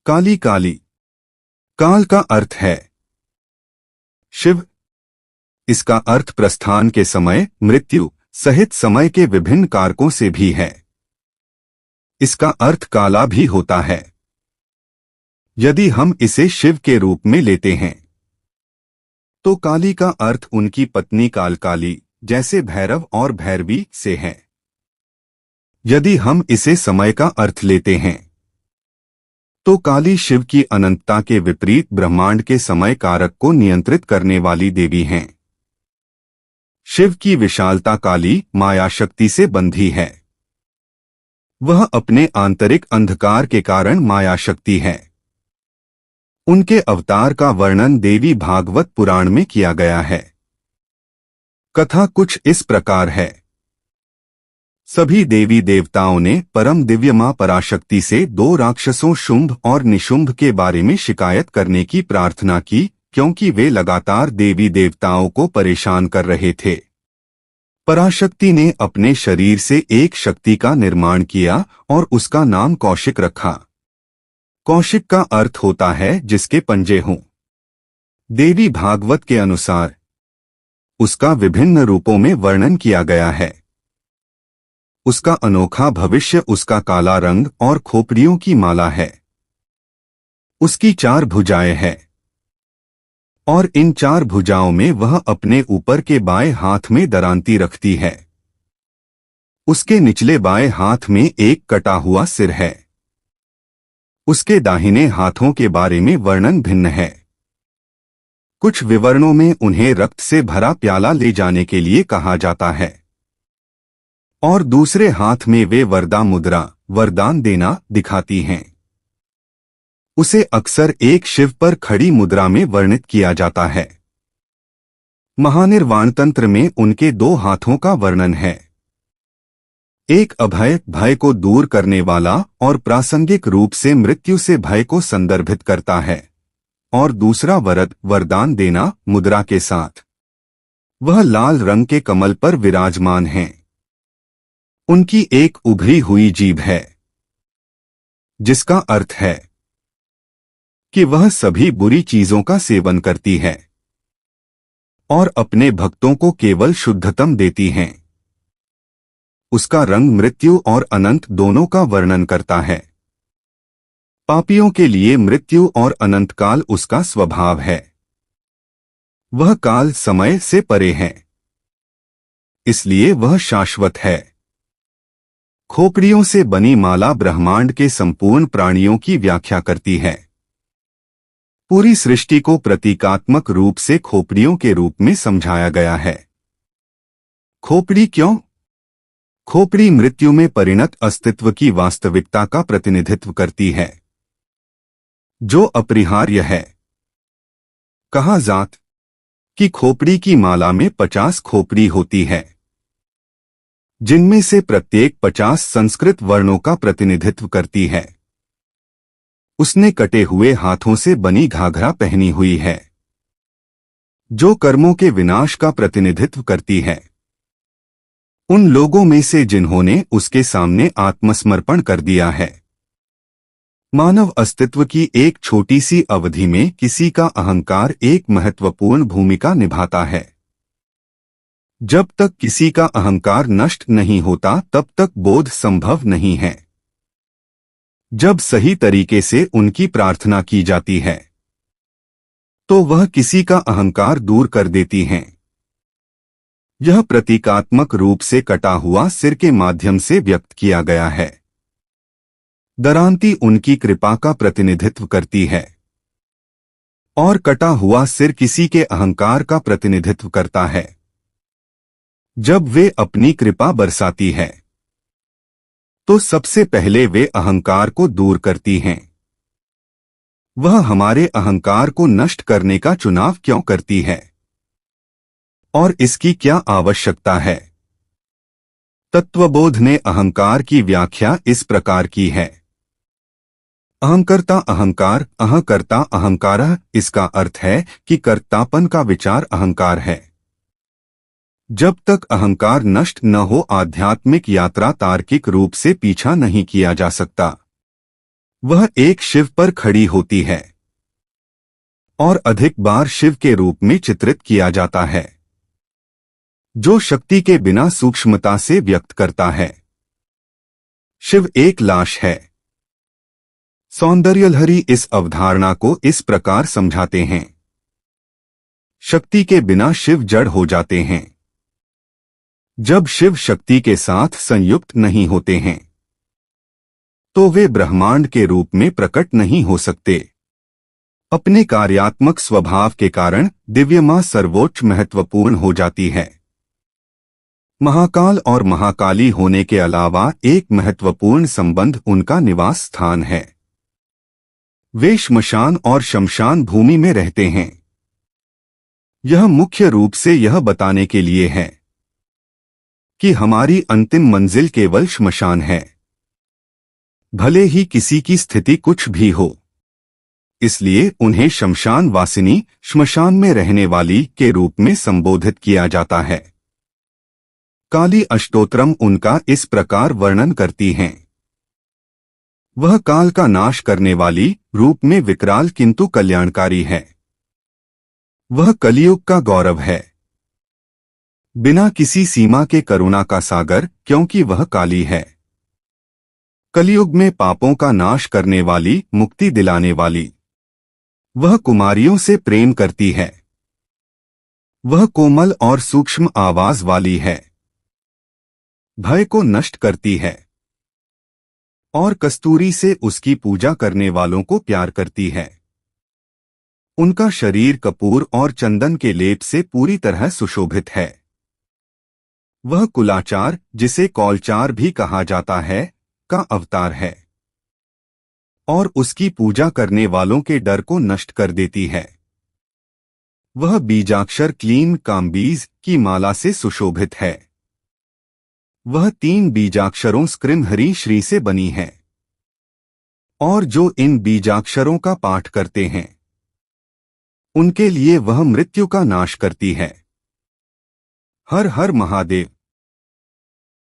काली काली। काल का अर्थ है शिव। इसका अर्थ प्रस्थान के समय, मृत्यु सहित समय के विभिन्न कारकों से भी है। इसका अर्थ काला भी होता है। यदि हम इसे शिव के रूप में लेते हैं तो काली का अर्थ उनकी पत्नी कालकाली, जैसे भैरव और भैरवी से है। यदि हम इसे समय का अर्थ लेते हैं तो काली शिव की अनंतता के विपरीत ब्रह्मांड के समय कारक को नियंत्रित करने वाली देवी हैं। शिव की विशालता काली माया शक्ति से बंधी है। वह अपने आंतरिक अंधकार के कारण माया शक्ति है। उनके अवतार का वर्णन देवी भागवत पुराण में किया गया है। कथा कुछ इस प्रकार है। सभी देवी देवताओं ने परम दिव्य मां पराशक्ति से 2 राक्षसों शुंभ और निशुंभ के बारे में शिकायत करने की प्रार्थना की, क्योंकि वे लगातार देवी देवताओं को परेशान कर रहे थे। पराशक्ति ने अपने शरीर से एक शक्ति का निर्माण किया और उसका नाम कौशिक रखा। कौशिक का अर्थ होता है जिसके पंजे हों। देवी भागवत के अनुसार उसका विभिन्न रूपों में वर्णन किया गया है। उसका अनोखा भविष्य उसका काला रंग और खोपड़ियों की माला है। उसकी 4 भुजाएं हैं और इन 4 भुजाओं में वह अपने ऊपर के बाएं हाथ में दरांती रखती है। उसके निचले बाएं हाथ में एक कटा हुआ सिर है। उसके दाहिने हाथों के बारे में वर्णन भिन्न है। कुछ विवरणों में उन्हें रक्त से भरा प्याला ले जाने के लिए कहा जाता है और दूसरे हाथ में वे वरदा मुद्रा, वरदान देना, दिखाती हैं। उसे अक्सर एक शिव पर खड़ी मुद्रा में वर्णित किया जाता है। महानिर्वाण तंत्र में उनके 2 हाथों का वर्णन है। एक अभय, भय को दूर करने वाला और प्रासंगिक रूप से मृत्यु से भय को संदर्भित करता है, और दूसरा वरद, वरदान देना, मुद्रा के साथ। वह लाल रंग के कमल पर विराजमान हैं। उनकी एक उभरी हुई जीभ है, जिसका अर्थ है कि वह सभी बुरी चीजों का सेवन करती है और अपने भक्तों को केवल शुद्धतम देती हैं। उसका रंग मृत्यु और अनंत दोनों का वर्णन करता है। पापियों के लिए मृत्यु और अनंत काल उसका स्वभाव है। वह काल समय से परे है, इसलिए वह शाश्वत है। खोपड़ियों से बनी माला ब्रह्मांड के संपूर्ण प्राणियों की व्याख्या करती है। पूरी सृष्टि को प्रतीकात्मक रूप से खोपड़ियों के रूप में समझाया गया है। खोपड़ी क्यों? खोपड़ी मृत्यु में परिणत अस्तित्व की वास्तविकता का प्रतिनिधित्व करती है, जो अपरिहार्य है। कहा जात कि खोपड़ी की माला में 50 खोपड़ी होती है, जिनमें से प्रत्येक 50 संस्कृत वर्णों का प्रतिनिधित्व करती है। उसने कटे हुए हाथों से बनी घाघरा पहनी हुई है, जो कर्मों के विनाश का प्रतिनिधित्व करती है। उन लोगों में से जिन्होंने उसके सामने आत्मसमर्पण कर दिया है। मानव अस्तित्व की एक छोटी सी अवधि में किसी का अहंकार एक महत्वपूर्ण भूमिका निभाता है। जब तक किसी का अहंकार नष्ट नहीं होता तब तक बोध संभव नहीं है। जब सही तरीके से उनकी प्रार्थना की जाती है तो वह किसी का अहंकार दूर कर देती हैं। यह प्रतीकात्मक रूप से कटा हुआ सिर के माध्यम से व्यक्त किया गया है। दरांती उनकी कृपा का प्रतिनिधित्व करती है और कटा हुआ सिर किसी के अहंकार का प्रतिनिधित्व करता है। जब वे अपनी कृपा बरसाती है तो सबसे पहले वे अहंकार को दूर करती हैं। वह हमारे अहंकार को नष्ट करने का चुनाव क्यों करती है और इसकी क्या आवश्यकता है? तत्वबोध ने अहंकार की व्याख्या इस प्रकार की है। अहंकर्ता अहंकार, अहंकर्ता अहंकारः। इसका अर्थ है कि कर्तापन का विचार अहंकार है। जब तक अहंकार नष्ट न हो आध्यात्मिक यात्रा तार्किक रूप से पीछा नहीं किया जा सकता। वह एक शिव पर खड़ी होती है और अधिक बार शिव के रूप में चित्रित किया जाता है, जो शक्ति के बिना सूक्ष्मता से व्यक्त करता है। शिव एक लाश है। सौंदर्यलहरी इस अवधारणा को इस प्रकार समझाते हैं। शक्ति के बिना शिव जड़ हो जाते हैं। जब शिव शक्ति के साथ संयुक्त नहीं होते हैं तो वे ब्रह्मांड के रूप में प्रकट नहीं हो सकते। अपने कार्यात्मक स्वभाव के कारण दिव्य मां सर्वोच्च महत्वपूर्ण हो जाती है। महाकाल और महाकाली होने के अलावा एक महत्वपूर्ण संबंध उनका निवास स्थान है। वे श्मशान और शमशान भूमि में रहते हैं। यह मुख्य रूप से यह बताने के लिए है कि हमारी अंतिम मंजिल केवल श्मशान है, भले ही किसी की स्थिति कुछ भी हो। इसलिए उन्हें शमशान वासिनी, श्मशान में रहने वाली के रूप में संबोधित किया जाता है। काली अष्टोत्रम उनका इस प्रकार वर्णन करती हैं। वह काल का नाश करने वाली, रूप में विकराल किंतु कल्याणकारी है। वह कलियुग का गौरव है, बिना किसी सीमा के करुणा का सागर, क्योंकि वह काली है। कलियुग में पापों का नाश करने वाली, मुक्ति दिलाने वाली। वह कुमारियों से प्रेम करती है। वह कोमल और सूक्ष्म आवाज वाली है। भय को नष्ट करती है और कस्तूरी से उसकी पूजा करने वालों को प्यार करती है। उनका शरीर कपूर और चंदन के लेप से पूरी तरह सुशोभित है। वह कुलाचार, जिसे कौलचार भी कहा जाता है, का अवतार है और उसकी पूजा करने वालों के डर को नष्ट कर देती है। वह बीजाक्षर क्लीन कामबीज की माला से सुशोभित है। वह 3 बीजाक्षरों स्क्रिम हरी श्री से बनी है और जो इन बीजाक्षरों का पाठ करते हैं उनके लिए वह मृत्यु का नाश करती है। हर हर महादेव।